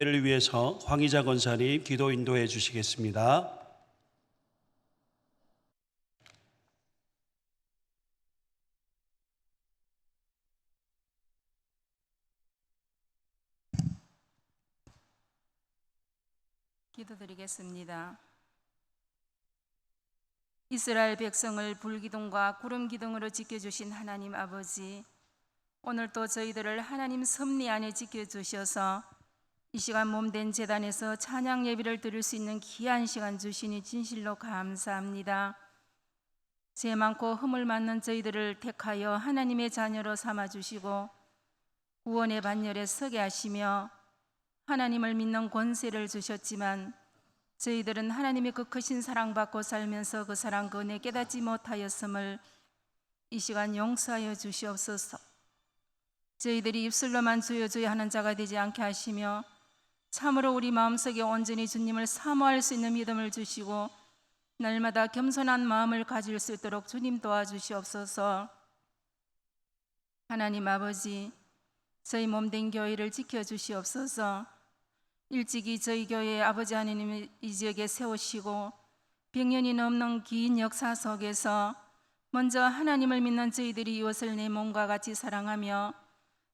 를 위해서 황희자 권사님 기도 인도해 주시겠습니다. 기도드리겠습니다. 이스라엘 백성을 불기둥과 구름기둥으로 지켜주신 하나님 아버지, 오늘 또 저희들을 하나님 섭리 안에 지켜주셔서 이 시간 몸된 제단에서 찬양 예배를 드릴 수 있는 귀한 시간 주시니 진실로 감사합니다. 죄 많고 흠을 많는 저희들을 택하여 하나님의 자녀로 삼아주시고 구원의 반열에 서게 하시며 하나님을 믿는 권세를 주셨지만 저희들은 하나님의 그 크신 사랑받고 살면서 그 사랑 그 은혜 깨닫지 못하였음을 이 시간 용서하여 주시옵소서. 저희들이 입술로만 주여 주여 하는 자가 되지 않게 하시며 참으로 우리 마음속에 온전히 주님을 사모할 수 있는 믿음을 주시고 날마다 겸손한 마음을 가질 수 있도록 주님 도와주시옵소서. 하나님 아버지, 저희 몸된 교회를 지켜주시옵소서. 일찍이 저희 교회의 아버지 하나님을 이 지역에 세우시고 100년이 넘는 긴 역사 속에서 먼저 하나님을 믿는 저희들이 이웃을 내 몸과 같이 사랑하며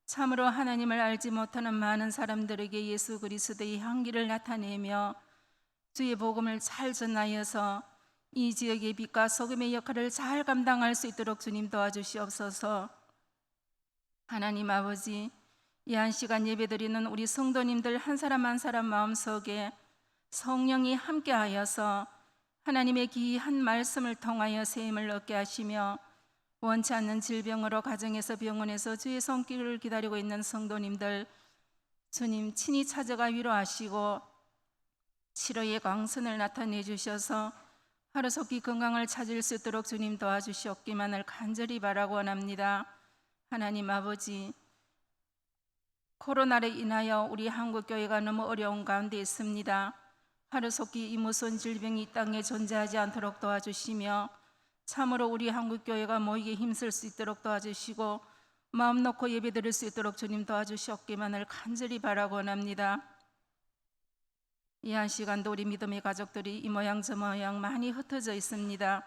참으로 하나님을 알지 못하는 많은 사람들에게 예수 그리스도의 향기를 나타내며 주의 복음을 잘 전하여서 이 지역의 빛과 소금의 역할을 잘 감당할 수 있도록 주님 도와주시옵소서. 하나님 아버지, 이 한 시간 예배드리는 우리 성도님들 한 사람 한 사람 마음속에 성령이 함께하여서 하나님의 귀한 말씀을 통하여 세임을 얻게 하시며 원치 않는 질병으로 가정에서 병원에서 주의 손길을 기다리고 있는 성도님들 주님 친히 찾아가 위로하시고 치료의 광선을 나타내 주셔서 하루속히 건강을 찾을 수 있도록 주님 도와주시옵기만을 간절히 바라고 원합니다. 하나님 아버지, 코로나로 인하여 우리 한국교회가 너무 어려운 가운데 있습니다. 하루속히 이 무서운 질병이 이 땅에 존재하지 않도록 도와주시며 참으로 우리 한국교회가 모이게 힘쓸 수 있도록 도와주시고 마음 놓고 예배드릴 수 있도록 주님 도와주시옵기만을 간절히 바라고 원합니다. 이 한 시간도 우리 믿음의 가족들이 이 모양 저 모양 많이 흩어져 있습니다.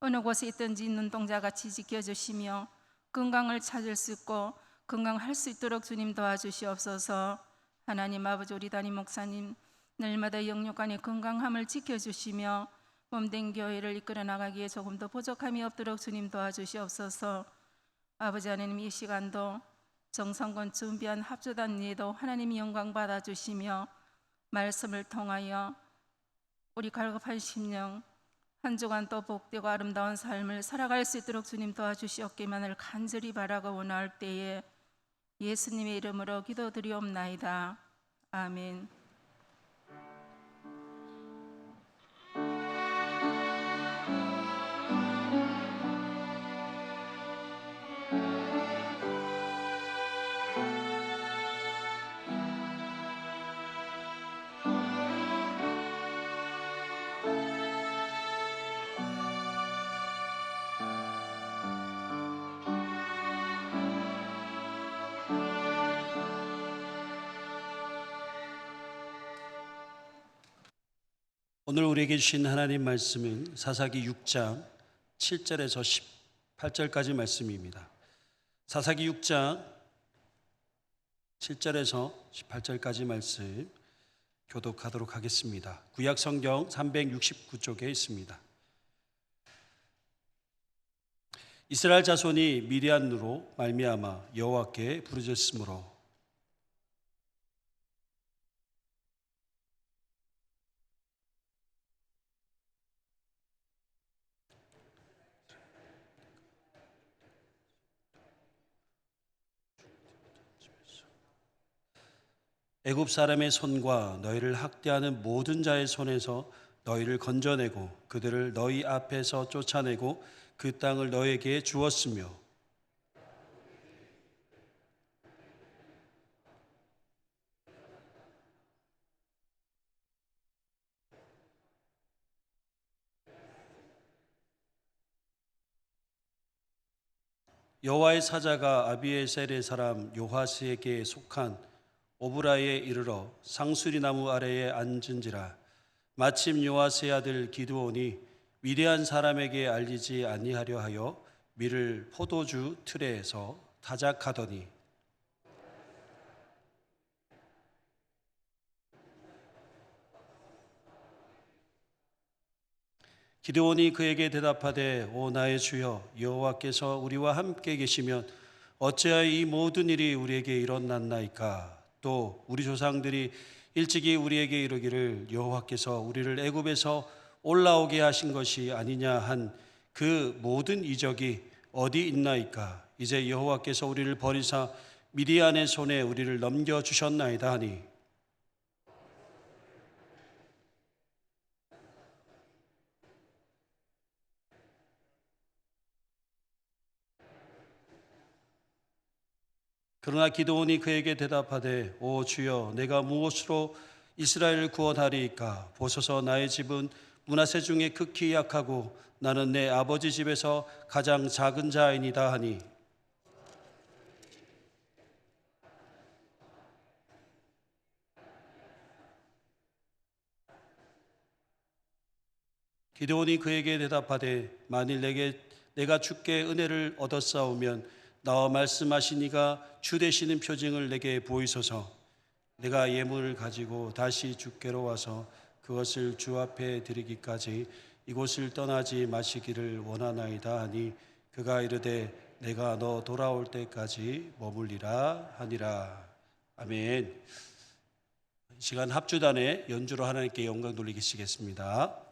어느 곳에 있든지 눈동자같이 지켜주시며 건강을 찾을 수 있고 건강할 수 있도록 주님 도와주시옵소서. 하나님 아버지, 우리 담임 목사님 날마다 영육간의 건강함을 지켜주시며 몸된 교회를 이끌어 나가기에 조금 더 부족함이 없도록 주님 도와주시옵소서. 아버지 하나님, 이 시간도 정성껏 준비한 합주단 예도 하나님이 영광 받아주시며 말씀을 통하여 우리 갈급한 심령 한 주간 또 복되고 아름다운 삶을 살아갈 수 있도록 주님 도와주시옵기만을 간절히 바라고 원할 때에 예수님의 이름으로 기도드리옵나이다. 아멘. 오늘 우리에게 주신 하나님 말씀은 사사기 6장 7절에서 18절까지 말씀입니다. 사사기 6장 7절에서 18절까지 말씀 교독하도록 하겠습니다. 구약 성경 369쪽에 있습니다. 이스라엘 자손이 미디안으로 말미암아 여호와께 부르짖음으로 애굽 사람의 손과 너희를 학대하는 모든 자의 손에서 너희를 건져내고 그들을 너희 앞에서 쫓아내고 그 땅을 너희에게 주었으며 여호와의 사자가 아비에셀의 사람 요하스에게 속한 오브라에 이르러 상수리 나무 아래에 앉은지라. 마침 요아스의 아들 기드온이 위대한 사람에게 알리지 아니하려 하여 밀을 포도주 틀에서 타작하더니 기드온이 그에게 대답하되 오 나의 주여 여호와께서 우리와 함께 계시면 어찌하여 이 모든 일이 우리에게 일어났나이까. 또 우리 조상들이 일찍이 우리에게 이르기를 여호와께서 우리를 애굽에서 올라오게 하신 것이 아니냐 한 그 모든 이적이 어디 있나이까. 이제 여호와께서 우리를 버리사 미디안의 손에 우리를 넘겨 주셨나이다 하니 그러나 기드온이 그에게 대답하되 오 주여 내가 무엇으로 이스라엘을 구원하리이까. 보소서 나의 집은 므낫세 중에 극히 약하고 나는 내 아버지 집에서 가장 작은 자이니다 하니 기드온이 그에게 대답하되 만일 내가 주께 은혜를 얻었사오면 나와 말씀하시니가 주 되시는 표징을 내게 보이소서. 내가 예물을 가지고 다시 주께로 와서 그것을 주 앞에 드리기까지 이곳을 떠나지 마시기를 원하나이다 하니 그가 이르되 내가 너 돌아올 때까지 머물리라 하니라. 아멘. 이 시간 합주단의 연주로 하나님께 영광 돌리시겠습니다.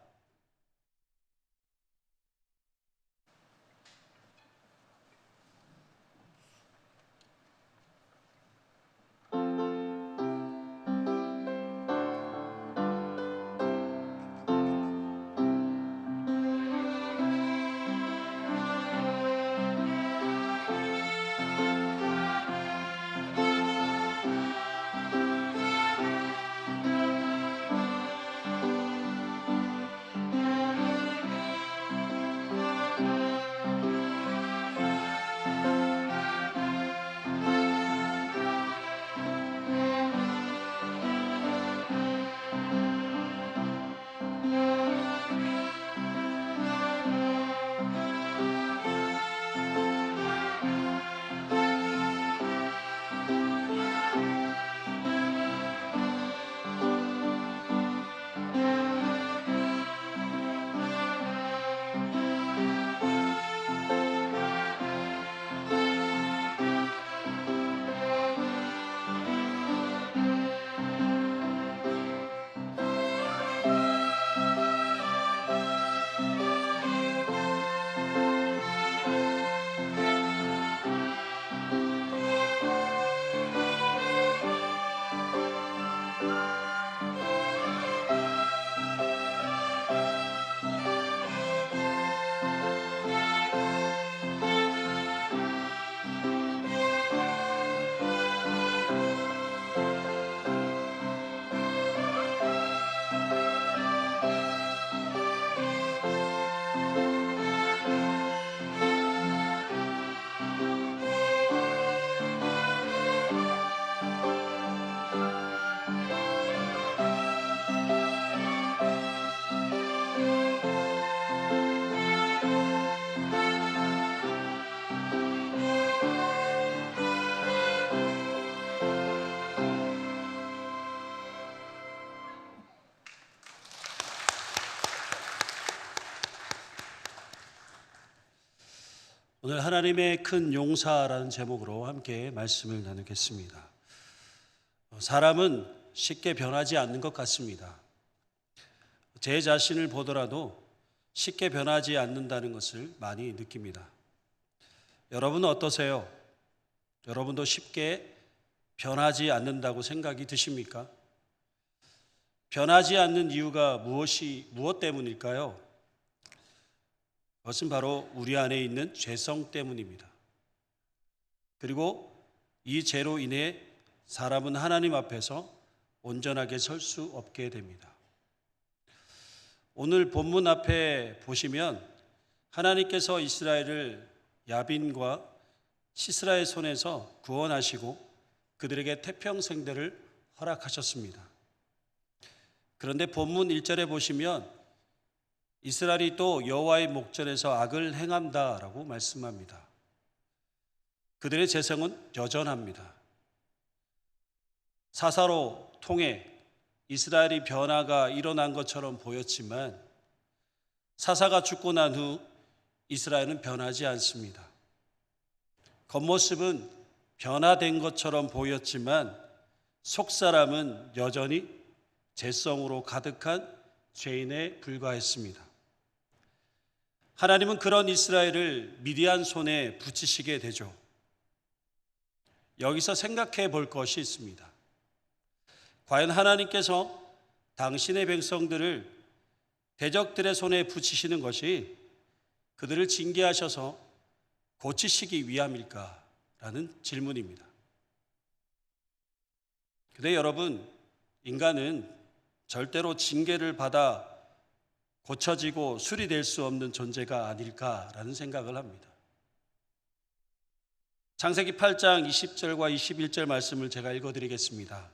오늘 하나님의 큰 용사라는 제목으로 함께 말씀을 나누겠습니다. 사람은 쉽게 변하지 않는 것 같습니다. 제 자신을 보더라도 쉽게 변하지 않는다는 것을 많이 느낍니다. 여러분은 어떠세요? 여러분도 쉽게 변하지 않는다고 생각이 드십니까? 변하지 않는 이유가 무엇 때문일까요? 그것은 바로 우리 안에 있는 죄성 때문입니다. 그리고 이 죄로 인해 사람은 하나님 앞에서 온전하게 설 수 없게 됩니다. 오늘 본문 앞에 보시면 하나님께서 이스라엘을 야빈과 시스라의 손에서 구원하시고 그들에게 태평생대를 허락하셨습니다. 그런데 본문 1절에 보시면 이스라엘이 또 여호와의 목전에서 악을 행한다라고 말씀합니다. 그들의 재성은 여전합니다. 사사로 통해 이스라엘이 변화가 일어난 것처럼 보였지만 사사가 죽고 난 후 이스라엘은 변하지 않습니다. 겉모습은 변화된 것처럼 보였지만 속사람은 여전히 죄성으로 가득한 죄인에 불과했습니다. 하나님은 그런 이스라엘을 미디안 손에 붙이시게 되죠. 여기서 생각해 볼 것이 있습니다. 과연 하나님께서 당신의 백성들을 대적들의 손에 붙이시는 것이 그들을 징계하셔서 고치시기 위함일까라는 질문입니다. 그런데 여러분, 인간은 절대로 징계를 받아 고쳐지고 수리될 수 없는 존재가 아닐까라는 생각을 합니다. 창세기 8장 20절과 21절 말씀을 제가 읽어드리겠습니다.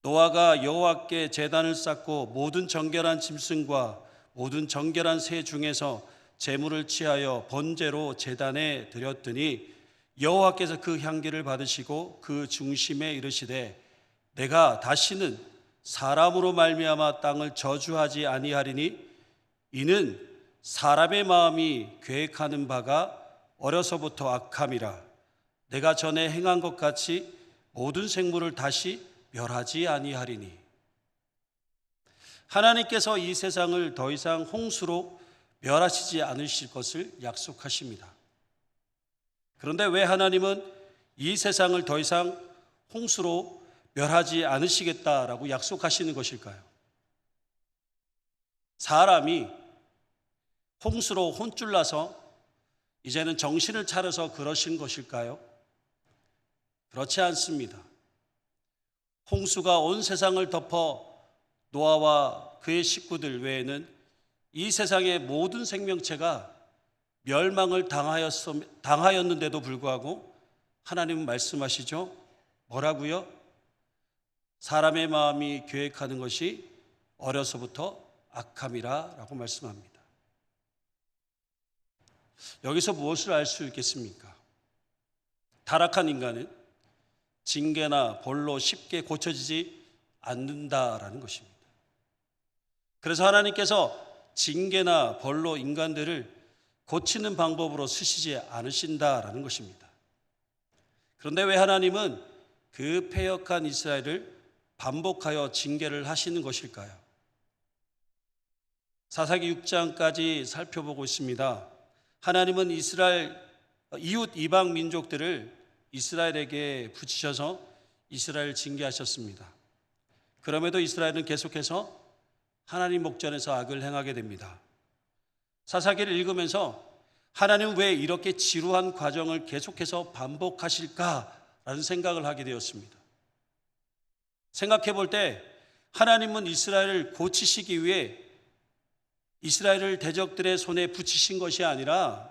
노아가 여호와께 제단을 쌓고 모든 정결한 짐승과 모든 정결한 새 중에서 제물을 취하여 번제로 제단에 드렸더니 여호와께서 그 향기를 받으시고 그 중심에 이르시되 내가 다시는 사람으로 말미암아 땅을 저주하지 아니하리니 이는 사람의 마음이 계획하는 바가 어려서부터 악함이라 내가 전에 행한 것 같이 모든 생물을 다시 멸하지 아니하리니. 하나님께서 이 세상을 더 이상 홍수로 멸하시지 않으실 것을 약속하십니다. 그런데 왜 하나님은 이 세상을 더 이상 홍수로 멸하지 않으시겠다라고 약속하시는 것일까요? 사람이 홍수로 혼쭐나서 이제는 정신을 차려서 그러신 것일까요? 그렇지 않습니다. 홍수가 온 세상을 덮어 노아와 그의 식구들 외에는 이 세상의 모든 생명체가 멸망을 당하였는데도 불구하고 하나님은 말씀하시죠. 뭐라고요? 사람의 마음이 계획하는 것이 어려서부터 악함이라 라고 말씀합니다. 여기서 무엇을 알 수 있겠습니까? 타락한 인간은 징계나 벌로 쉽게 고쳐지지 않는다라는 것입니다. 그래서 하나님께서 징계나 벌로 인간들을 고치는 방법으로 쓰시지 않으신다라는 것입니다. 그런데 왜 하나님은 그 패역한 이스라엘을 반복하여 징계를 하시는 것일까요? 사사기 6장까지 살펴보고 있습니다. 하나님은 이스라엘 이웃 이방 민족들을 이스라엘에게 붙이셔서 이스라엘을 징계하셨습니다. 그럼에도 이스라엘은 계속해서 하나님 목전에서 악을 행하게 됩니다. 사사기를 읽으면서 하나님은 왜 이렇게 지루한 과정을 계속해서 반복하실까라는 생각을 하게 되었습니다. 생각해 볼 때 하나님은 이스라엘을 고치시기 위해 이스라엘을 대적들의 손에 붙이신 것이 아니라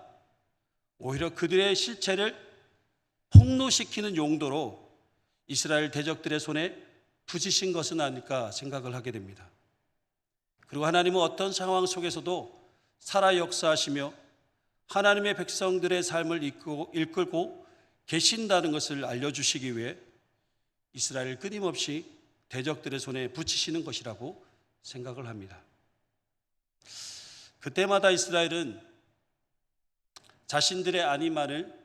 오히려 그들의 실체를 폭로시키는 용도로 이스라엘 대적들의 손에 붙이신 것은 아닐까 생각을 하게 됩니다. 그리고 하나님은 어떤 상황 속에서도 살아 역사하시며 하나님의 백성들의 삶을 이끌고 계신다는 것을 알려주시기 위해 이스라엘을 끊임없이 대적들의 손에 붙이시는 것이라고 생각을 합니다. 그때마다 이스라엘은 자신들의 아니만을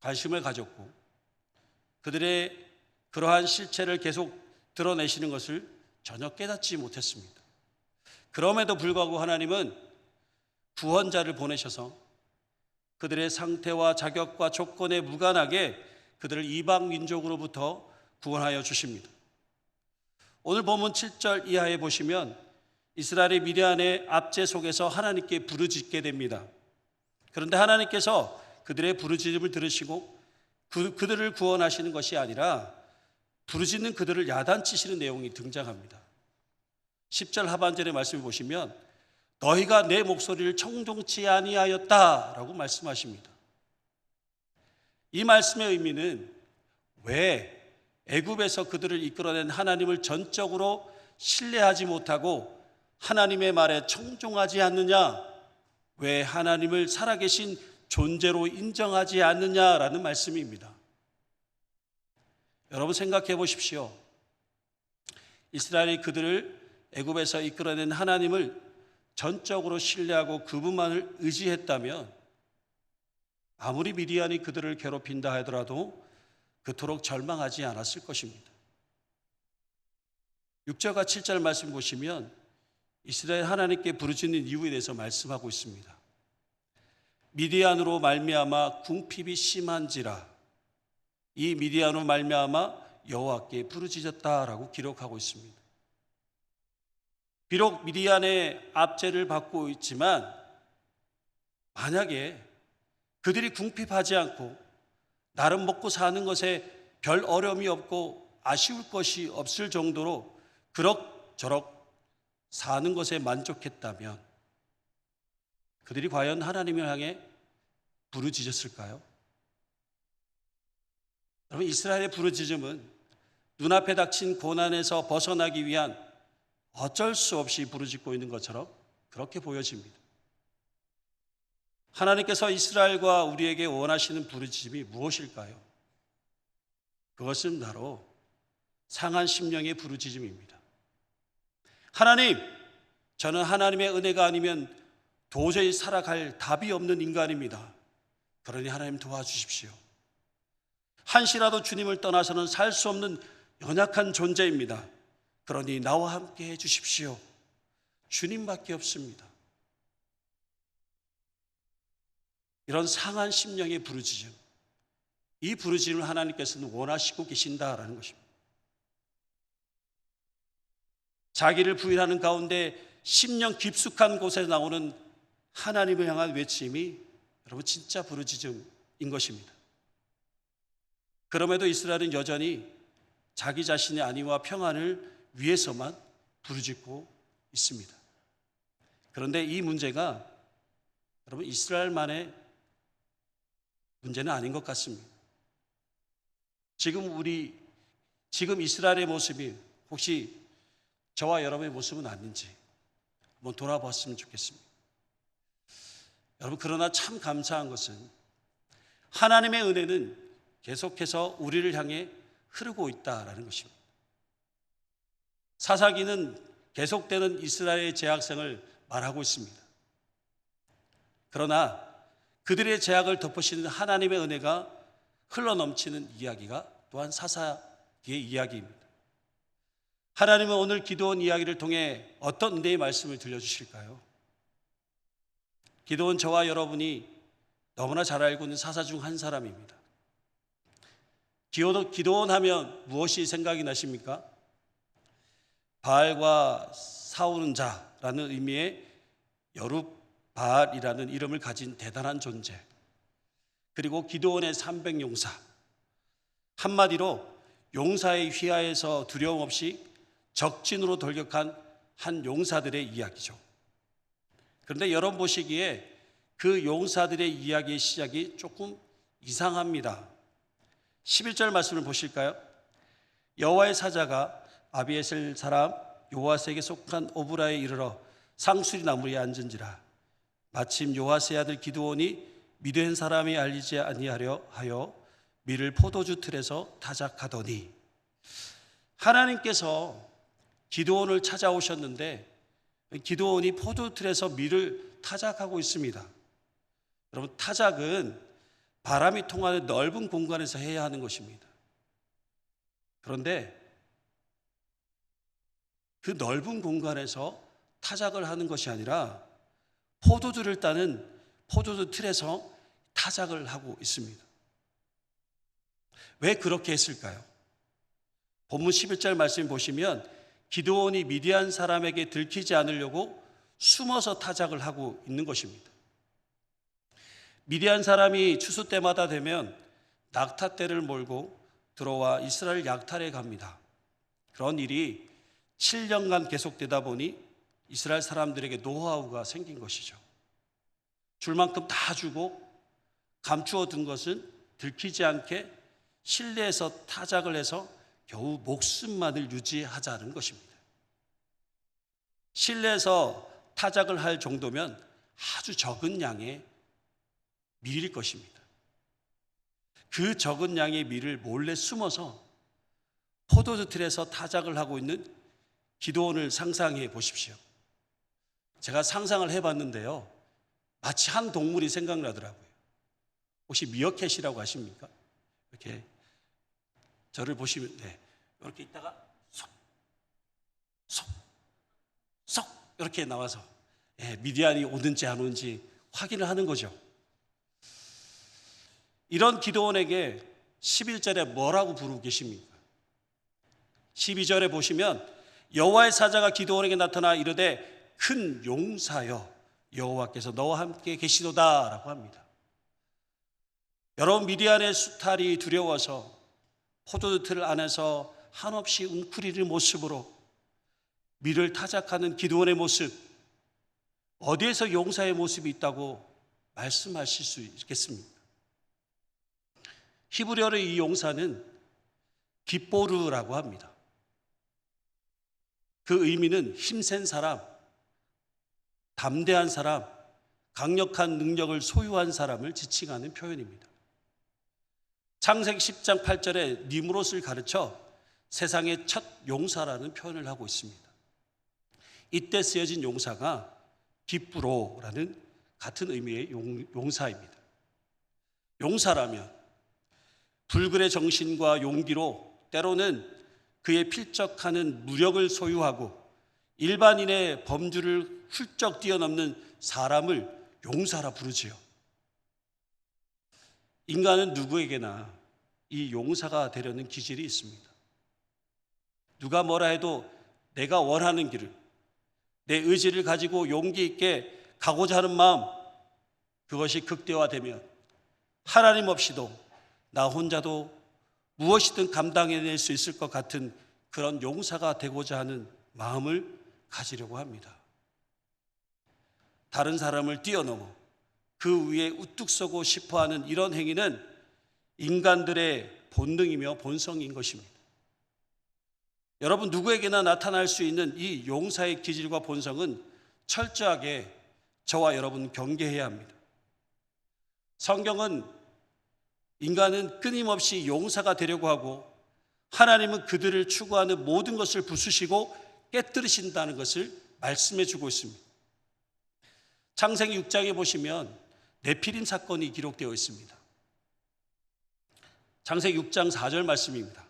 관심을 가졌고 그들의 그러한 실체를 계속 드러내시는 것을 전혀 깨닫지 못했습니다. 그럼에도 불구하고 하나님은 구원자를 보내셔서 그들의 상태와 자격과 조건에 무관하게 그들을 이방 민족으로부터 구원하여 주십니다. 오늘 본문 7절 이하에 보시면 이스라엘이 미디안의 압제 속에서 하나님께 부르짖게 됩니다. 그런데 하나님께서 그들의 부르짖음을 들으시고 그들을 구원하시는 것이 아니라 부르짖는 그들을 야단치시는 내용이 등장합니다. 10절 하반절의 말씀을 보시면 너희가 내 목소리를 청종치 아니하였다라고 말씀하십니다. 이 말씀의 의미는 왜 애굽에서 그들을 이끌어낸 하나님을 전적으로 신뢰하지 못하고 하나님의 말에 청종하지 않느냐? 왜 하나님을 살아계신 존재로 인정하지 않느냐라는 말씀입니다. 여러분 생각해 보십시오. 이스라엘이 그들을 애굽에서 이끌어낸 하나님을 전적으로 신뢰하고 그분만을 의지했다면 아무리 미디안이 그들을 괴롭힌다 하더라도 그토록 절망하지 않았을 것입니다. 6절과 7절 말씀 보시면 이스라엘 하나님께 부르짖는 이유에 대해서 말씀하고 있습니다. 미디안으로 말미암아 궁핍이 심한지라 이 미디안으로 말미암아 여호와께 부르짖었다라고 기록하고 있습니다. 비록 미디안의 압제를 받고 있지만 만약에 그들이 궁핍하지 않고 나름 먹고 사는 것에 별 어려움이 없고 아쉬울 것이 없을 정도로 그럭저럭 사는 것에 만족했다면 그들이 과연 하나님을 향해 부르짖었을까요? 여러분, 이스라엘의 부르짖음은 눈앞에 닥친 고난에서 벗어나기 위한 어쩔 수 없이 부르짖고 있는 것처럼 그렇게 보여집니다. 하나님께서 이스라엘과 우리에게 원하시는 부르짖음이 무엇일까요? 그것은 바로 상한 심령의 부르짖음입니다. 하나님, 저는 하나님의 은혜가 아니면 도저히 살아갈 답이 없는 인간입니다. 그러니 하나님 도와주십시오. 한시라도 주님을 떠나서는 살 수 없는 연약한 존재입니다. 그러니 나와 함께 해주십시오. 주님밖에 없습니다. 이런 상한 심령의 부르짖음, 이 부르짖음을 하나님께서는 원하시고 계신다라는 것입니다. 자기를 부인하는 가운데 심령 깊숙한 곳에 나오는 하나님을 향한 외침이 여러분 진짜 부르짖음인 것입니다. 그럼에도 이스라엘은 여전히 자기 자신의 안위와 평안을 위해서만 부르짖고 있습니다. 그런데 이 문제가 여러분 이스라엘만의 문제는 아닌 것 같습니다. 지금 이스라엘의 모습이 혹시 저와 여러분의 모습은 아닌지 한번 돌아봤으면 좋겠습니다. 여러분, 그러나 참 감사한 것은 하나님의 은혜는 계속해서 우리를 향해 흐르고 있다라는 것입니다. 사사기는 계속되는 이스라엘의 재앙생을 말하고 있습니다. 그러나 그들의 재앙을 덮으시는 하나님의 은혜가 흘러넘치는 이야기가 또한 사사기의 이야기입니다. 하나님은 오늘 기도원 이야기를 통해 어떤 은혜의 말씀을 들려주실까요? 기도원 저와 여러분이 너무나 잘 알고 있는 사사 중 한 사람입니다. 기도원 하면 무엇이 생각이 나십니까? 바알과 싸우는 자라는 의미의 여룻바알이라는 이름을 가진 대단한 존재, 그리고 기도원의 300용사, 한마디로 용사의 휘하에서 두려움 없이 적진으로 돌격한 한 용사들의 이야기죠. 그런데 여러분 보시기에 그 용사들의 이야기의 시작이 조금 이상합니다. 11절 말씀을 보실까요? 여호와의 사자가 아비에셀 사람 요아스에게 속한 오브라에 이르러 상수리 나무에 앉은지라. 마침 요아스의 아들 기드온이 미디안 사람이 알리지 아니하려 하여 밀을 포도주 틀에서 타작하더니. 하나님께서 기드온을 찾아오셨는데 기드온이 포도주 틀에서 밀을 타작하고 있습니다. 여러분, 타작은 바람이 통하는 넓은 공간에서 해야 하는 것입니다. 그런데 그 넓은 공간에서 타작을 하는 것이 아니라 포도주를 따는 포도주 틀에서 타작을 하고 있습니다. 왜 그렇게 했을까요? 본문 11절 말씀 보시면 기드온이 미디안 사람에게 들키지 않으려고 숨어서 타작을 하고 있는 것입니다. 미디안 사람이 추수 때마다 되면 낙타떼를 몰고 들어와 이스라엘 약탈해 갑니다. 그런 일이 7년간 계속되다 보니 이스라엘 사람들에게 노하우가 생긴 것이죠. 줄 만큼 다 주고 감추어 둔 것은 들키지 않게 실내에서 타작을 해서 겨우 목숨만을 유지하자는 것입니다. 실내에서 타작을 할 정도면 아주 적은 양의 밀일 것입니다. 그 적은 양의 밀을 몰래 숨어서 포도주 틀에서 타작을 하고 있는 기드온을 상상해 보십시오. 제가 상상을 해봤는데요, 마치 한 동물이 생각나더라고요. 혹시 미어캣이라고 아십니까? 이렇게 저를 보시면 이렇게 있다가 쏙 이렇게 나와서 미디안이 오는지 안 오는지 확인을 하는 거죠. 이런 기드온에게 11절에 뭐라고 부르고 계십니까? 12절에 보시면 여호와의 사자가 기드온에게 나타나 이르되 큰 용사여 여호와께서 너와 함께 계시도다 라고 합니다. 여러분, 미디안의 수탈이 두려워서 포도주 틀 안에서 한없이 웅크리는 모습으로 밀을 타작하는 기드온의 모습, 어디에서 용사의 모습이 있다고 말씀하실 수 있겠습니까? 히브리어로 이 용사는 깃보르라고 합니다. 그 의미는 힘센 사람, 담대한 사람, 강력한 능력을 소유한 사람을 지칭하는 표현입니다. 창세기 10장 8절에 니므롯을 가르쳐 세상의 첫 용사라는 표현을 하고 있습니다. 이때 쓰여진 용사가 깃브로라는 같은 의미의 용사입니다. 용사라면 불굴의 정신과 용기로 때로는 그의 필적하는 무력을 소유하고 일반인의 범주를 훌쩍 뛰어넘는 사람을 용사라 부르지요. 인간은 누구에게나 이 용사가 되려는 기질이 있습니다. 누가 뭐라 해도 내가 원하는 길을, 내 의지를 가지고 용기 있게 가고자 하는 마음, 그것이 극대화되면 하나님 없이도 나 혼자도 무엇이든 감당해낼 수 있을 것 같은 그런 용사가 되고자 하는 마음을 가지려고 합니다. 다른 사람을 뛰어넘어 그 위에 우뚝 서고 싶어하는 이런 행위는 인간들의 본능이며 본성인 것입니다. 여러분, 누구에게나 나타날 수 있는 이 용사의 기질과 본성은 철저하게 저와 여러분 경계해야 합니다. 성경은 인간은 끊임없이 용사가 되려고 하고 하나님은 그들을 추구하는 모든 것을 부수시고 깨뜨리신다는 것을 말씀해 주고 있습니다. 창세기 6장에 보시면 네피림 사건이 기록되어 있습니다. 창세기 6장 4절 말씀입니다.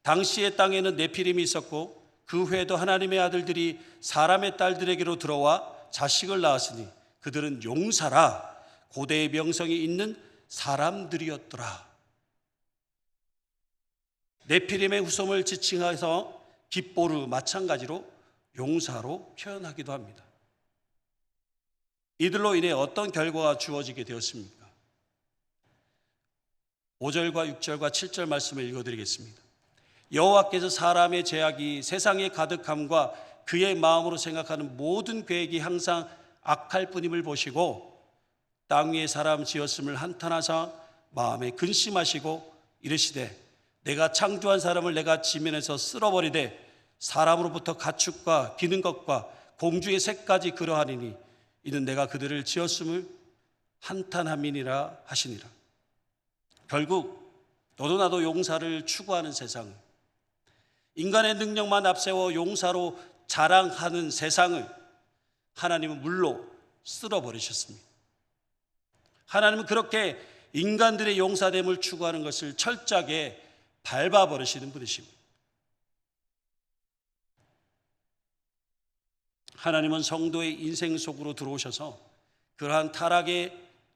당시의 땅에는 네피림이 있었고 그 후에도 하나님의 아들들이 사람의 딸들에게로 들어와 자식을 낳았으니 그들은 용사라 고대의 명성이 있는 사람들이었더라. 네피림의 후손을 지칭해서 깃보르 마찬가지로 용사로 표현하기도 합니다. 이들로 인해 어떤 결과가 주어지게 되었습니까? 5절과 6절과 7절 말씀을 읽어드리겠습니다. 여호와께서 사람의 죄악이 세상에 가득함과 그의 마음으로 생각하는 모든 계획이 항상 악할 뿐임을 보시고 땅 위에 사람 지었음을 한탄하사 마음에 근심하시고 이르시되 내가 창조한 사람을 내가 지면에서 쓸어버리되 사람으로부터 가축과 기는 것과 공중의 새까지 그러하리니 이는 내가 그들을 지었음을 한탄함이니라 하시니라. 결국 너도 나도 용사를 추구하는 세상을, 인간의 능력만 앞세워 용사로 자랑하는 세상을 하나님은 물로 쓸어버리셨습니다. 하나님은 그렇게 인간들의 용사됨을 추구하는 것을 철저하게 밟아버리시는 분이십니다. 하나님은 성도의 인생 속으로 들어오셔서 그러한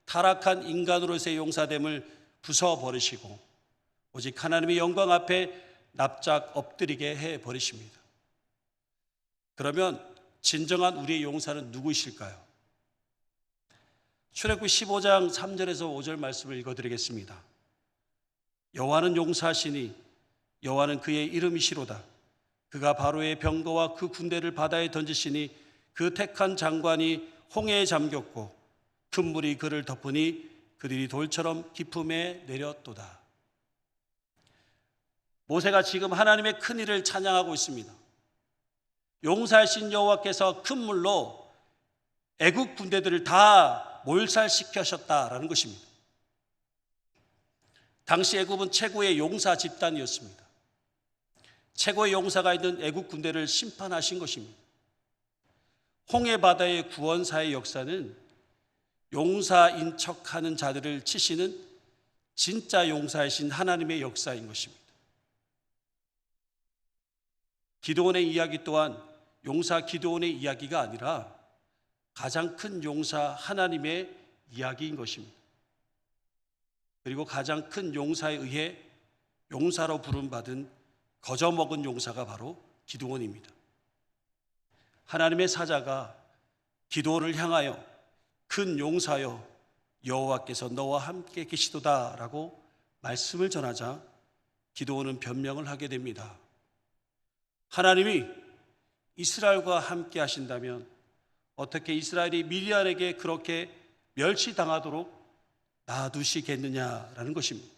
타락한 인간으로서의 용사됨을 부숴버리시고 오직 하나님의 영광 앞에 납작 엎드리게 해버리십니다. 그러면 진정한 우리의 용사는 누구이실까요? 출애굽기 15장 3절에서 5절 말씀을 읽어드리겠습니다. 여호와는 용사시니 여호와는 그의 이름이시로다. 그가 바로의 병거와 그 군대를 바다에 던지시니 그 택한 장관이 홍해에 잠겼고 큰 물이 그를 덮으니 그들이 돌처럼 깊음에 내렸도다. 모세가 지금 하나님의 큰 일을 찬양하고 있습니다. 용사이신 여호와께서 큰 물로 애국 군대들을 다 몰살시키셨다라는 것입니다. 당시 애굽은 최고의 용사 집단이었습니다. 최고의 용사가 있는 애국 군대를 심판하신 것입니다. 홍해 바다의 구원사의 역사는 용사인 척하는 자들을 치시는 진짜 용사이신 하나님의 역사인 것입니다. 기드온의 이야기 또한 용사 기드온의 이야기가 아니라 가장 큰 용사 하나님의 이야기인 것입니다. 그리고 가장 큰 용사에 의해 용사로 부름받은 거저먹은 용사가 바로 기드온입니다. 하나님의 사자가 기드온을 향하여 큰 용사여 여호와께서 너와 함께 계시도다라고 말씀을 전하자 기드온은 변명을 하게 됩니다. 하나님이 이스라엘과 함께 하신다면 어떻게 이스라엘이 미디안에게 그렇게 멸시당하도록 놔두시겠느냐라는 것입니다.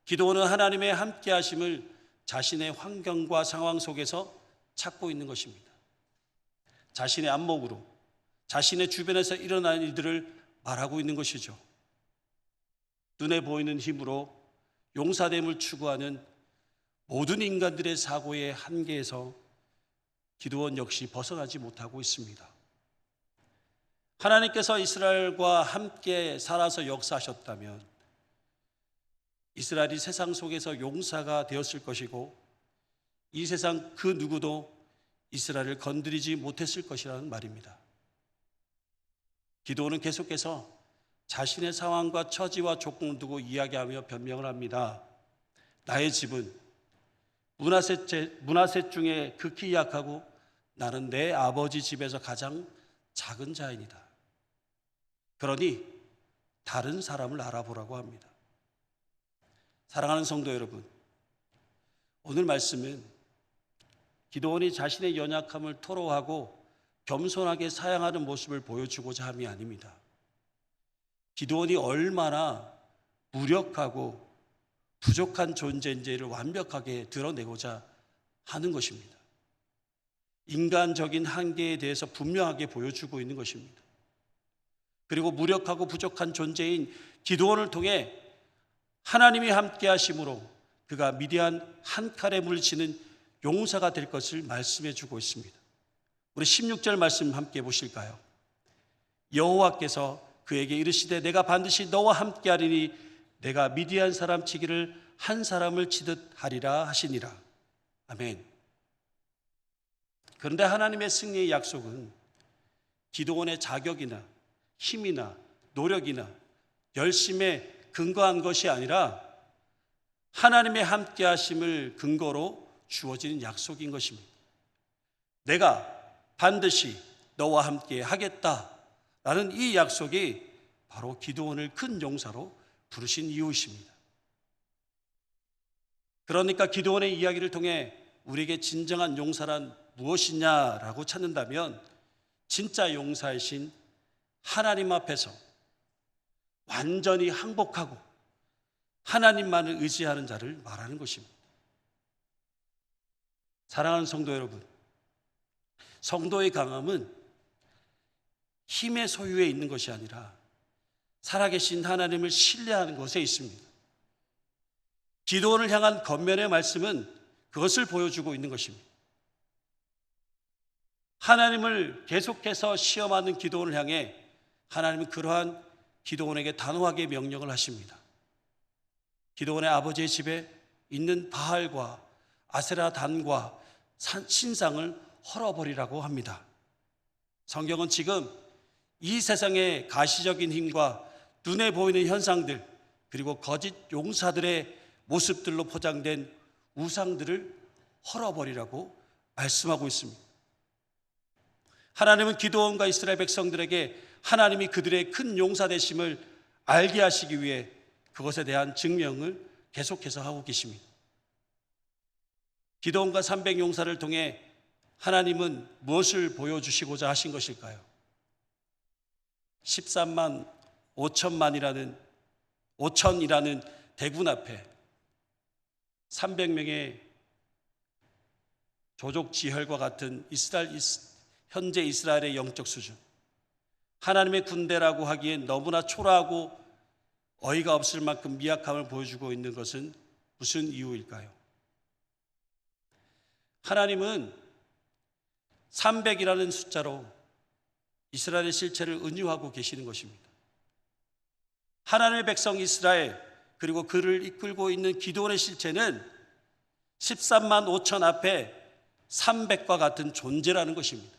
기드온은 하나님의 함께 하심을 자신의 환경과 상황 속에서 찾고 있는 것입니다. 자신의 안목으로 자신의 주변에서 일어나는 일들을 말하고 있는 것이죠. 눈에 보이는 힘으로 용사됨을 추구하는 모든 인간들의 사고의 한계에서 기드온 역시 벗어나지 못하고 있습니다. 하나님께서 이스라엘과 함께 살아서 역사하셨다면 이스라엘이 세상 속에서 용사가 되었을 것이고 이 세상 그 누구도 이스라엘을 건드리지 못했을 것이라는 말입니다. 기드온은 계속해서 자신의 상황과 처지와 조건을 두고 이야기하며 변명을 합니다. 나의 집은 문하셋 중에 극히 약하고 나는 내 아버지 집에서 가장 작은 자이니다. 그러니 다른 사람을 알아보라고 합니다. 사랑하는 성도 여러분, 오늘 말씀은 기드온이 자신의 연약함을 토로하고 겸손하게 사양하는 모습을 보여주고자 함이 아닙니다. 기드온이 얼마나 무력하고 부족한 존재인지를 완벽하게 드러내고자 하는 것입니다. 인간적인 한계에 대해서 분명하게 보여주고 있는 것입니다. 그리고 무력하고 부족한 존재인 기드온을 통해 하나님이 함께 하심으로 그가 미디안 한 칼에 물리치는 용사가 될 것을 말씀해 주고 있습니다. 우리 16절 말씀 함께 보실까요? 여호와께서 그에게 이르시되 내가 반드시 너와 함께 하리니 내가 미디안 사람 치기를 한 사람을 치듯 하리라 하시니라. 아멘. 그런데 하나님의 승리의 약속은 기드온의 자격이나 힘이나 노력이나 열심에 근거한 것이 아니라 하나님의 함께 하심을 근거로 주어지는 약속인 것입니다. 내가 반드시 너와 함께 하겠다라는 이 약속이 바로 기드온을 큰 용사로 부르신 이유이십니다. 그러니까 기드온의 이야기를 통해 우리에게 진정한 용사란 무엇이냐라고 찾는다면 진짜 용사이신 하나님 앞에서 완전히 항복하고 하나님만을 의지하는 자를 말하는 것입니다. 사랑하는 성도 여러분, 성도의 강함은 힘의 소유에 있는 것이 아니라 살아계신 하나님을 신뢰하는 것에 있습니다. 기드온을 향한 권면의 말씀은 그것을 보여주고 있는 것입니다. 하나님을 계속해서 시험하는 기드온을 향해 하나님은 그러한 기드온에게 단호하게 명령을 하십니다. 기드온의 아버지의 집에 있는 바알과 아세라 단과 신상을 헐어버리라고 합니다. 성경은 지금 이 세상의 가시적인 힘과 눈에 보이는 현상들 그리고 거짓 용사들의 모습들로 포장된 우상들을 헐어버리라고 말씀하고 있습니다. 하나님은 기드온과 이스라엘 백성들에게 하나님이 그들의 큰 용사 되심을 알게 하시기 위해 그것에 대한 증명을 계속해서 하고 계십니다. 기드온과 300용사를 통해 하나님은 무엇을 보여주시고자 하신 것일까요? 13만 5천이라는 대군 앞에 300명의 조족 지혈과 같은 현재 이스라엘의 영적 수준, 하나님의 군대라고 하기엔 너무나 초라하고 어이가 없을 만큼 미약함을 보여주고 있는 것은 무슨 이유일까요? 하나님은 300이라는 숫자로 이스라엘의 실체를 은유하고 계시는 것입니다. 하나님의 백성 이스라엘, 그리고 그를 이끌고 있는 기드온의 실체는 13만 5천 앞에 300과 같은 존재라는 것입니다.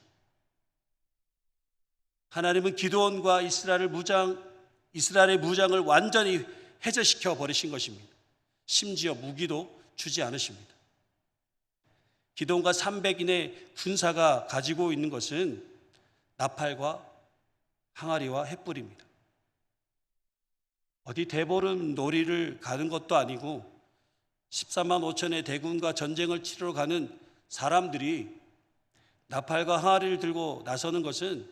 하나님은 기드온과 이스라엘의 무장을 완전히 해제시켜 버리신 것입니다. 심지어 무기도 주지 않으십니다. 기드온과 300인의 군사가 가지고 있는 것은 나팔과 항아리와 횃불입니다. 어디 대보름 놀이를 가는 것도 아니고 14만 5천의 대군과 전쟁을 치러 가는 사람들이 나팔과 항아리를 들고 나서는 것은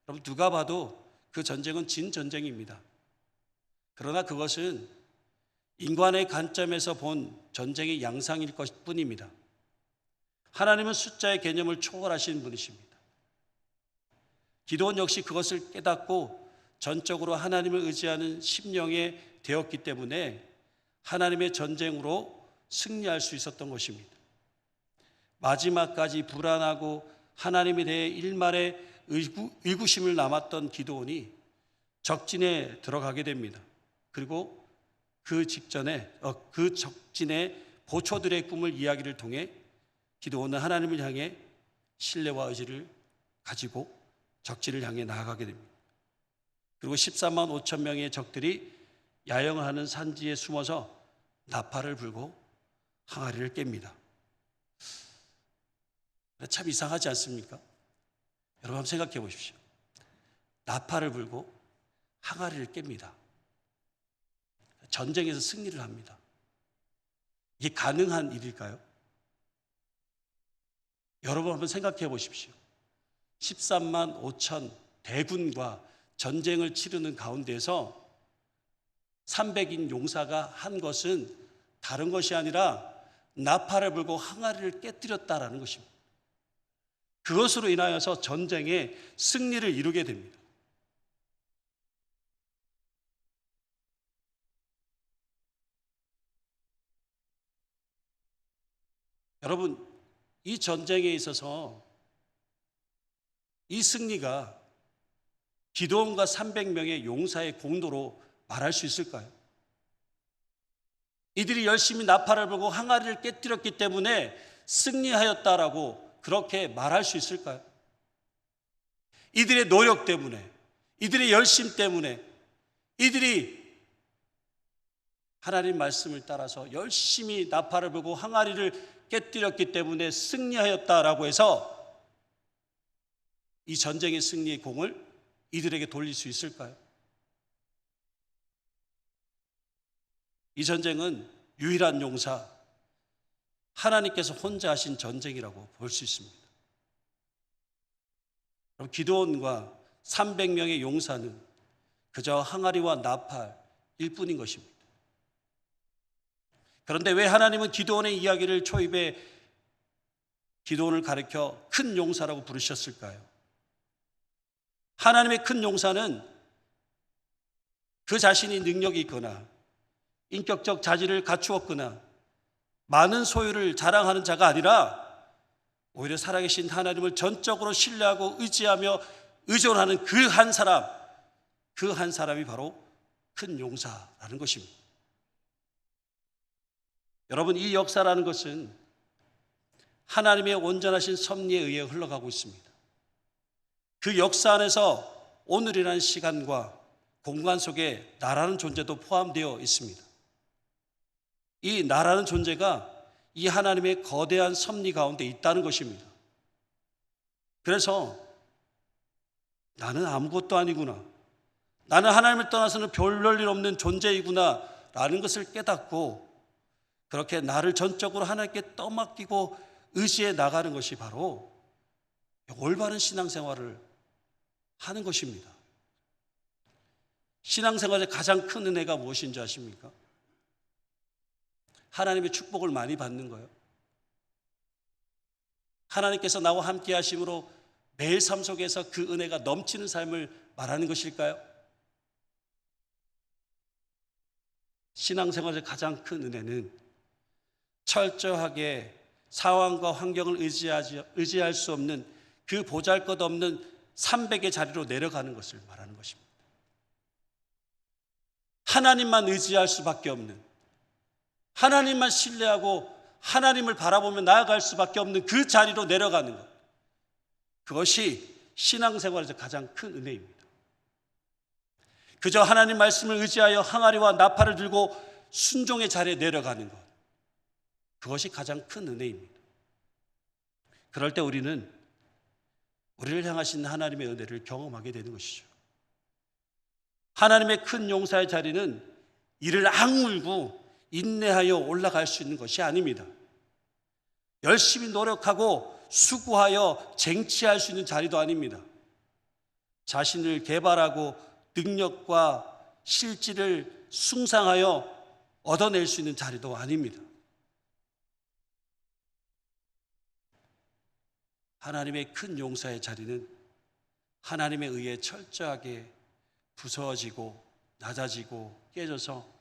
여러분 누가 봐도 그 전쟁은 진 전쟁입니다. 그러나 그것은 인간의 관점에서 본 전쟁의 양상일 것뿐입니다. 하나님은 숫자의 개념을 초월하신 분이십니다. 기드온 역시 그것을 깨닫고 전적으로 하나님을 의지하는 심령이 되었기 때문에 하나님의 전쟁으로 승리할 수 있었던 것입니다. 마지막까지 불안하고 하나님에 대해 일말의 의구심을 남았던 기드온이 적진에 들어가게 됩니다. 그리고 그 적진의 보초들의 꿈을 이야기를 통해 기드온은 하나님을 향해 신뢰와 의지를 가지고 적진을 향해 나아가게 됩니다. 그리고 14만 5천 명의 적들이 야영을 하는 산지에 숨어서 나팔을 불고 항아리를 깹니다. 참 이상하지 않습니까? 여러분 한번 생각해 보십시오. 나팔을 불고 항아리를 깹니다. 전쟁에서 승리를 합니다. 이게 가능한 일일까요? 여러분 한번 생각해 보십시오. 13만 5천 대군과 전쟁을 치르는 가운데서 300인 용사가 한 것은 다른 것이 아니라 나팔을 불고 항아리를 깨뜨렸다라는 것입니다. 그것으로 인하여서 전쟁에 승리를 이루게 됩니다. 여러분, 이 전쟁에 있어서 이 승리가 기드온과 300명의 용사의 공로로 말할 수 있을까요? 이들이 열심히 나팔을 불고 항아리를 깨뜨렸기 때문에 승리하였다라고 그렇게 말할 수 있을까요? 이들의 노력 때문에, 이들의 열심 때문에, 이들이 하나님 말씀을 따라서 열심히 나팔을 불고 항아리를 깨뜨렸기 때문에 승리하였다라고 해서 이 전쟁의 승리의 공을 이들에게 돌릴 수 있을까요? 이 전쟁은 유일한 용사, 하나님께서 혼자 하신 전쟁이라고 볼 수 있습니다. 기드온과 300명의 용사는 그저 항아리와 나팔일 뿐인 것입니다. 그런데 왜 하나님은 기드온의 이야기를 초입에 기드온을 가리켜 큰 용사라고 부르셨을까요? 하나님의 큰 용사는 그 자신이 능력이 있거나 인격적 자질을 갖추었거나 많은 소유를 자랑하는 자가 아니라 오히려 살아계신 하나님을 전적으로 신뢰하고 의지하며 의존하는 그 한 사람이 바로 큰 용사라는 것입니다. 여러분, 이 역사라는 것은 하나님의 온전하신 섭리에 의해 흘러가고 있습니다. 그 역사 안에서 오늘이라는 시간과 공간 속에 나라는 존재도 포함되어 있습니다. 이 나라는 존재가 이 하나님의 거대한 섭리 가운데 있다는 것입니다. 그래서 나는 아무것도 아니구나, 나는 하나님을 떠나서는 별일 없는 존재이구나 라는 것을 깨닫고 그렇게 나를 전적으로 하나님께 떠맡기고 의지해 나가는 것이 바로 올바른 신앙생활을 하는 것입니다. 신앙생활의 가장 큰 은혜가 무엇인지 아십니까? 하나님의 축복을 많이 받는 거예요? 하나님께서 나와 함께 하심으로 매일 삶 속에서 그 은혜가 넘치는 삶을 말하는 것일까요? 신앙생활의 가장 큰 은혜는 철저하게 상황과 환경을 의지할 수 없는 그 보잘것없는 300의 자리로 내려가는 것을 말하는 것입니다. 하나님만 의지할 수밖에 없는, 하나님만 신뢰하고 하나님을 바라보며 나아갈 수밖에 없는 그 자리로 내려가는 것, 그것이 신앙생활에서 가장 큰 은혜입니다. 그저 하나님 말씀을 의지하여 항아리와 나팔을 들고 순종의 자리에 내려가는 것, 그것이 가장 큰 은혜입니다. 그럴 때 우리는 우리를 향하신 하나님의 은혜를 경험하게 되는 것이죠. 하나님의 큰 용사의 자리는 이를 악물고 인내하여 올라갈 수 있는 것이 아닙니다. 열심히 노력하고 수고하여 쟁취할 수 있는 자리도 아닙니다. 자신을 개발하고 능력과 실질을 숭상하여 얻어낼 수 있는 자리도 아닙니다. 하나님의 큰 용사의 자리는 하나님에 의해 철저하게 부서지고 낮아지고 깨져서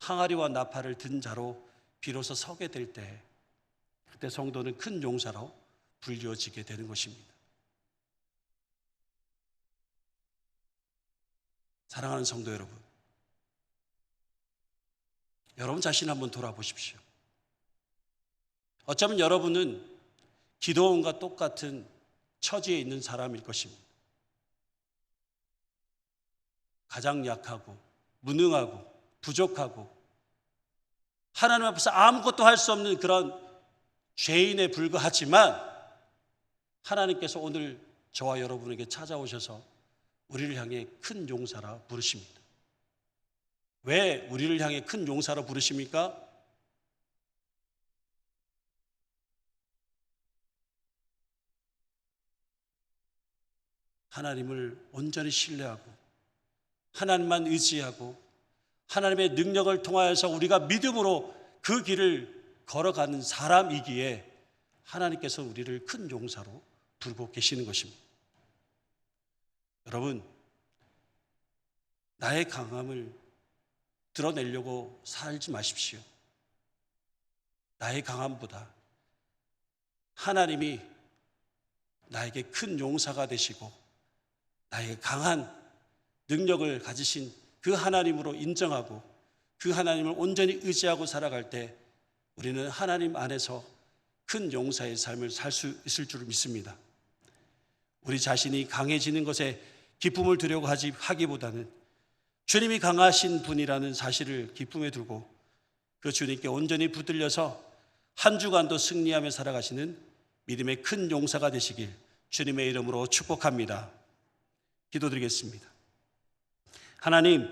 항아리와 나팔을 든 자로 비로소 서게 될 때, 그때 성도는 큰 용사로 불리워지게 되는 것입니다. 사랑하는 성도 여러분, 여러분 자신 한번 돌아보십시오. 어쩌면 여러분은 기도원과 똑같은 처지에 있는 사람일 것입니다. 가장 약하고 무능하고 부족하고 하나님 앞에서 아무것도 할 수 없는 그런 죄인에 불과하지만, 하나님께서 오늘 저와 여러분에게 찾아오셔서 우리를 향해 큰 용사라 부르십니다. 왜 우리를 향해 큰 용사라 부르십니까? 하나님을 온전히 신뢰하고 하나님만 의지하고 하나님의 능력을 통하여서 우리가 믿음으로 그 길을 걸어가는 사람이기에 하나님께서 우리를 큰 용사로 부르고 계시는 것입니다. 여러분, 나의 강함을 드러내려고 살지 마십시오. 나의 강함보다 하나님이 나에게 큰 용사가 되시고 나에게 강한 능력을 가지신 그 하나님으로 인정하고 그 하나님을 온전히 의지하고 살아갈 때 우리는 하나님 안에서 큰 용사의 삶을 살 수 있을 줄 믿습니다. 우리 자신이 강해지는 것에 기쁨을 두려고 하기보다는 주님이 강하신 분이라는 사실을 기쁨에 두고 그 주님께 온전히 붙들려서 한 주간도 승리하며 살아가시는 믿음의 큰 용사가 되시길 주님의 이름으로 축복합니다. 기도드리겠습니다. 하나님,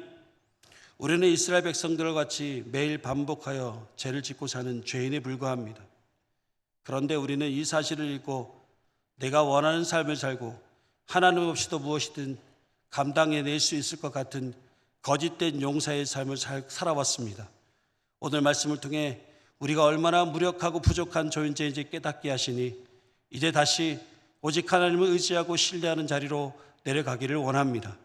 우리는 이스라엘 백성들과 같이 매일 반복하여 죄를 짓고 사는 죄인에 불과합니다. 그런데 우리는 이 사실을 읽고 내가 원하는 삶을 살고 하나님 없이도 무엇이든 감당해낼 수 있을 것 같은 거짓된 용사의 삶을 살아왔습니다. 오늘 말씀을 통해 우리가 얼마나 무력하고 부족한 존재인지 깨닫게 하시니 이제 다시 오직 하나님을 의지하고 신뢰하는 자리로 내려가기를 원합니다.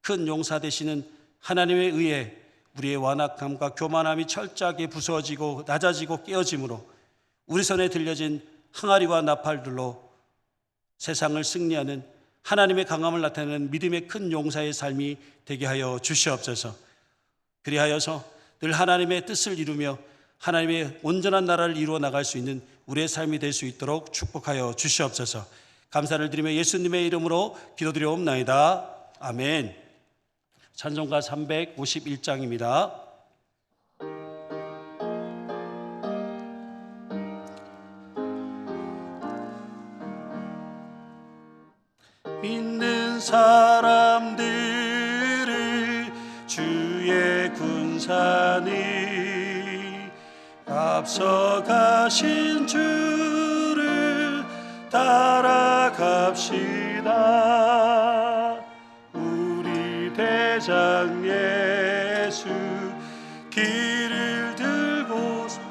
큰 용사 되시는 하나님에 의해 우리의 완악함과 교만함이 철저하게 부서지고 낮아지고 깨어짐으로 우리 손에 들려진 항아리와 나팔들로 세상을 승리하는 하나님의 강함을 나타내는 믿음의 큰 용사의 삶이 되게 하여 주시옵소서. 그리하여서 늘 하나님의 뜻을 이루며 하나님의 온전한 나라를 이루어 나갈 수 있는 우리의 삶이 될 수 있도록 축복하여 주시옵소서. 감사를 드리며 예수님의 이름으로 기도드리옵나이다. 아멘. 찬송가 351장입니다. 믿는 사람들을 주의 군사니 앞서가신 주를 따라갑시다. 우리 대장 예수 길을 들고서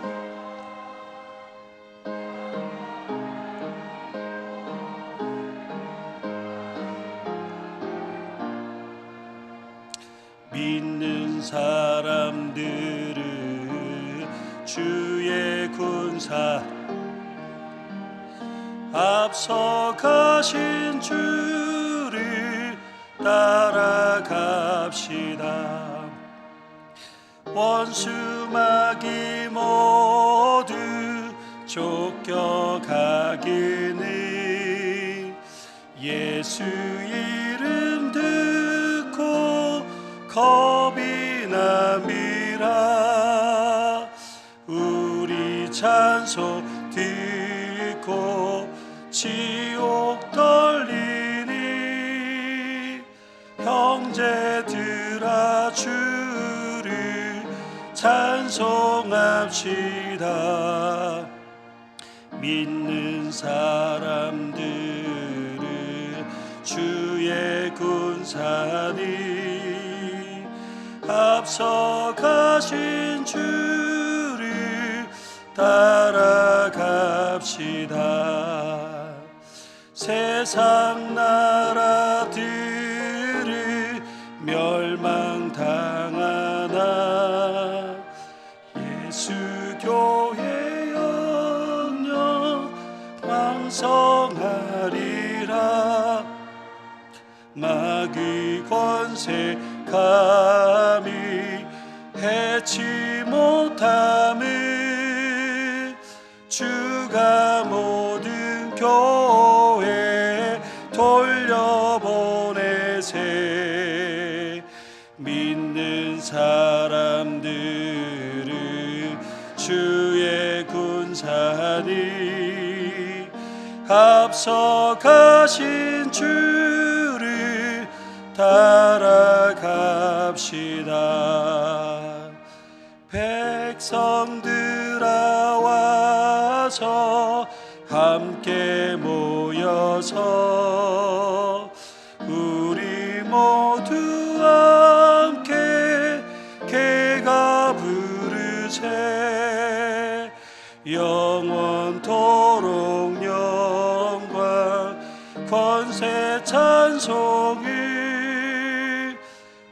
사람들은 주의 군사 앞서가신 주를 따라갑시다. 원수 마귀 모두 쫓겨가기는 예수 이름 듣고 겁이 남이라. 우리 찬송 듣고 지옥 떨리니 형제들아 주를 찬송합시다. 믿는 사람들은 주의 군사니 앞서가신 주를 따라갑시다. 세상 나라들을 멸망당하나 예수 교회 영영 왕성하리라. 마귀 권세 감히 해치 못함을 주가 모든 교회에 돌려보내세. 믿는 사람들은 주의 군사니 앞서가신 주를 따라갑시다. 백성들아 와서 함께 모여서 우리 모두 함께 개가 부르세. 영원토록 영광 권세 찬송을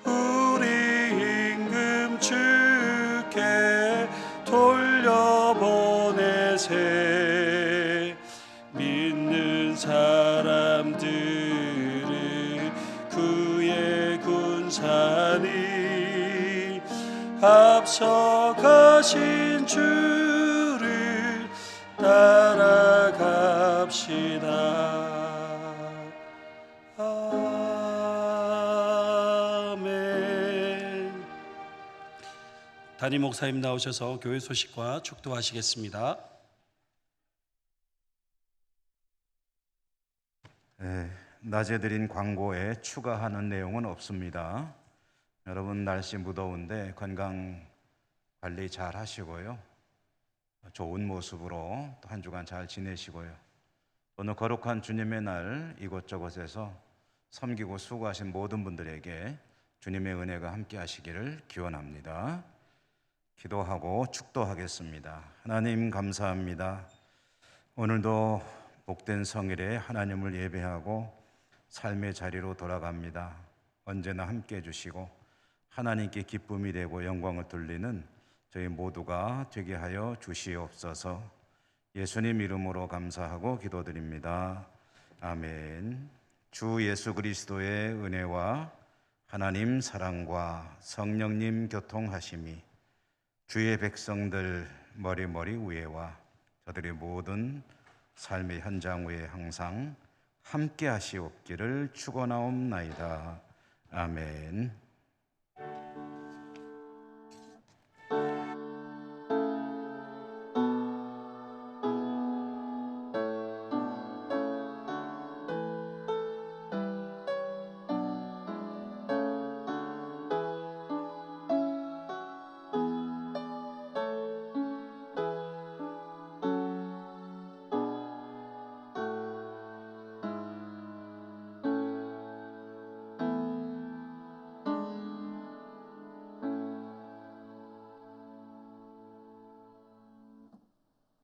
우리 임금 주께 돌려보내세. 믿는 사람들은 그의 군사니 앞서가신 주를 따라갑시다. 아멘. 담임 목사님 나오셔서 교회 소식과 축도하시겠습니다. 낮에 드린 광고에 추가하는 내용은 없습니다. 여러분 날씨 무더운데 건강 관리 잘 하시고요. 좋은 모습으로 또 한 주간 잘 지내시고요. 오늘 거룩한 주님의 날 이곳저곳에서 섬기고 수고하신 모든 분들에게 주님의 은혜가 함께 하시기를 기원합니다. 기도하고 축도하겠습니다. 하나님 감사합니다. 오늘도 복된 성일에 하나님을 예배하고 삶의 자리로 돌아갑니다. 언제나 함께 해주시고 하나님께 기쁨이 되고 영광을 돌리는 저희 모두가 되게 하여 주시옵소서. 예수님 이름으로 감사하고 기도드립니다. 아멘. 주 예수 그리스도의 은혜와 하나님 사랑과 성령님 교통하심이 주의 백성들 머리머리 위에와 저들의 모든 삶의 현장 위에 항상 함께 하시옵기를 축원하옵나이다. 아멘.